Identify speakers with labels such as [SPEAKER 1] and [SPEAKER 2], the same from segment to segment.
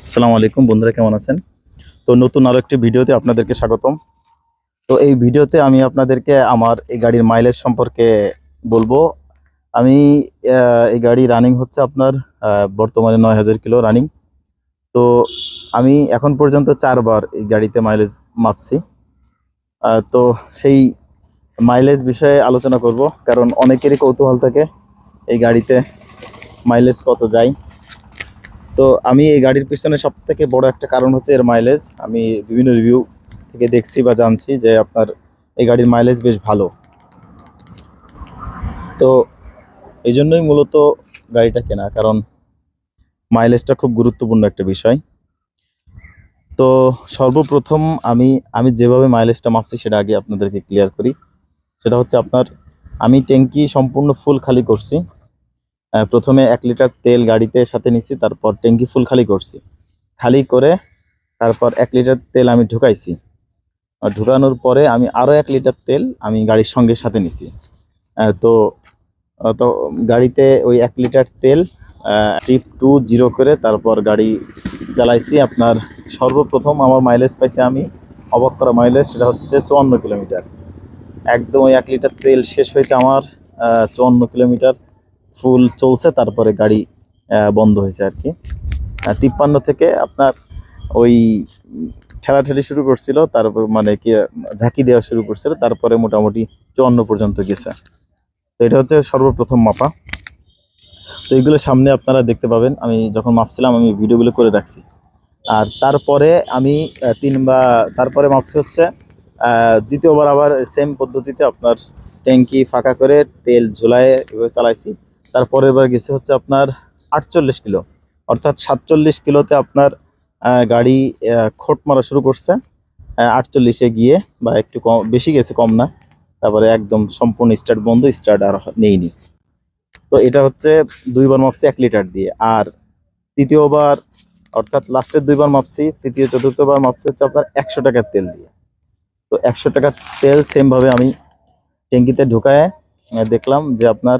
[SPEAKER 1] আসসালামু আলাইকুম বন্ধুরা, কেমন আছেন? তো নতুন আরো একটি ভিডিওতে আপনাদেরকে স্বাগতম। তো এই ভিডিওতে আমি আপনাদেরকে আমার এই গাড়ির মাইলেজ সম্পর্কে বলবো। আমি এই গাড়ি রানিং হচ্ছে আপনার বর্তমানে 9000 কিলো রানিং। তো আমি এখন পর্যন্ত 4 বার এই গাড়িতে মাইলেজ মাপছি। তো সেই মাইলেজ বিষয়ে আলোচনা করব, কারণ অনেকেরই কৌতূহল থাকে এই গাড়িতে মাইলেজ কত যায়। তো আমি এই গাড়ির পিছনে সবথেকে বড় একটা কারণ হচ্ছে এর মাইলেজ। আমি বিভিন্ন রিভিউ থেকে দেখছি বা জানছি যে আপনার এই গাড়ির মাইলেজ বেশ ভালো। তো এই জন্যই মূলত গাড়িটা কেনা, কারণ মাইলেজটা খুব গুরুত্বপূর্ণ একটা বিষয়। তো সর্বপ্রথম আমি আমি যেভাবে মাইলেজটা মাপছি সেটা আগে আপনাদেরকে ক্লিয়ার করি। সেটা হচ্ছে আপনার, আমি ট্যাঙ্কি সম্পূর্ণ ফুল খালি করছি। প্রথমে 1 লিটার তেল গাড়িতে সাথে নিছি, তারপর ট্যাঙ্কি ফুল খালি করছি। খালি করে তারপর 1 লিটার তেল আমি ঢুকাইছি। আর ঢুকানোর পরে আমি আরও 1 লিটার তেল আমি গাড়ির সঙ্গে সাথে নিছি। তো তো গাড়িতে ওই 1 লিটার তেল ট্রিপ 2 0 করে তারপর গাড়ি চালাইছি। আপনার সর্বপ্রথম আমার মাইলেজ পাইছি, আমি অবাক করা মাইলেজ, সেটা হচ্ছে 54 কিলোমিটার। একদম ওই 1 লিটার তেল শেষ হইতে আমার 54 কিলোমিটার ফুল চলছে, তারপরে গাড়ি বন্ধ হয়েছে আর কি। 53 থেকে আপনার ওই ঠেলাঠেলি শুরু করছিল, তারপর মানে কি ঝাঁকি দেওয়া শুরু করছিল, তারপরে মোটামুটি 54 পর্যন্ত গেছে। তো এটা হচ্ছে সর্বপ্রথম মাপা। তো এইগুলো সামনে আপনারা দেখতে পাবেন, আমি যখন মাপছিলাম আমি ভিডিওগুলো করে রাখছি। আর তারপরে আমি তারপরে মাপছি হচ্ছে দ্বিতীয়বার আবার সেম পদ্ধতিতে আপনার ট্যাঙ্কি ফাঁকা করে তেল ঝোলায় এভাবে চালাইছি। তারপরের বার গেছে হচ্ছে আপনার 48 কিলো, অর্থাৎ 47 কিলোতে আপনার গাড়ি খোট মারা শুরু করছে। 48-এ গিয়ে বা একটু কম বেশি গেছে, কম না। তারপরে একদম সম্পূর্ণ স্টার্ট বন্ধ, স্টার্ট আর নেইনি। তো এটা হচ্ছে 2 বার মাপছি 1 লিটার দিয়ে। আর তৃতীয়বার, অর্থাৎ লাস্টের 2 বার মাপছি, তৃতীয় চতুর্থবার মাপছি হচ্ছে আপনার 100 টাকার তেল দিয়ে। তো 100 টাকার তেল সেমভাবে আমি ট্যাঙ্কিতে ঢুকায় দেখলাম যে আপনার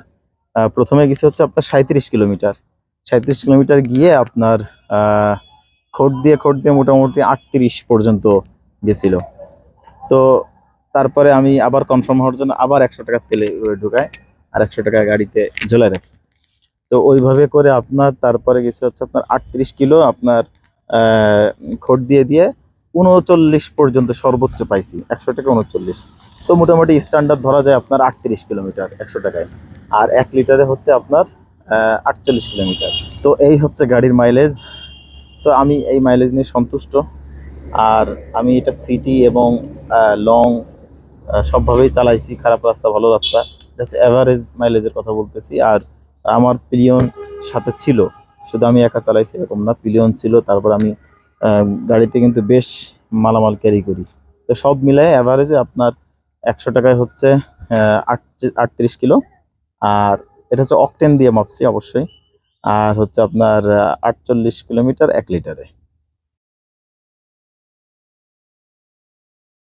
[SPEAKER 1] প্রথমে গেছে হচ্ছে আপনার 37 কিলোমিটার। 37 কিলোমিটার গিয়ে আপনার খোট দিয়ে মোটামুটি 38 পর্যন্ত গেছিল। তো তারপরে আমি আবার কনফার্ম হওয়ার জন্য আবার 100 টাকার তেলে ঢুকাই, আর 100 টাকা গাড়িতে ঝোলায় রাখি। তো ওইভাবে করে আপনার তারপরে গেছে হচ্ছে আপনার 38 কিলো আপনার খোট দিয়ে 39 পর্যন্ত সর্বোচ্চ পাইছি, 100 টাকা 39। তো মোটামুটি স্ট্যান্ডার্ড ধরা যায় আপনার 38 কিলোমিটার 100 টাকায়। আর 1 লিটারে হচ্ছে আপনার 48 কিলোমিটার। তো এই হচ্ছে গাড়ির মাইলেজ। তো আমি এই মাইলেজ নিয়ে সন্তুষ্ট। আর আমি এটা সিটি এবং লং সবভাবেই চালাইছি, খারাপ রাস্তা ভালো রাস্তা, এটা হচ্ছে অ্যাভারেজ মাইলেজের কথা বলতেছি। আর আমার পিলিয়ন সাথে ছিল, শুধু আমি একা চালাইছি এরকম না, পিলিয়ন ছিল। তারপর আমি গাড়িতে কিন্তু বেশ মালামাল ক্যারি করি। তো সব মিলায় অ্যাভারেজে আপনার 100 টাকায় হচ্ছে 38 কিলো। আর এটা হচ্ছে অকটেন দিয়ে মাপছি অবশ্যই। আর হচ্ছে আপনার 48 কিলোমিটার 1 লিটারে।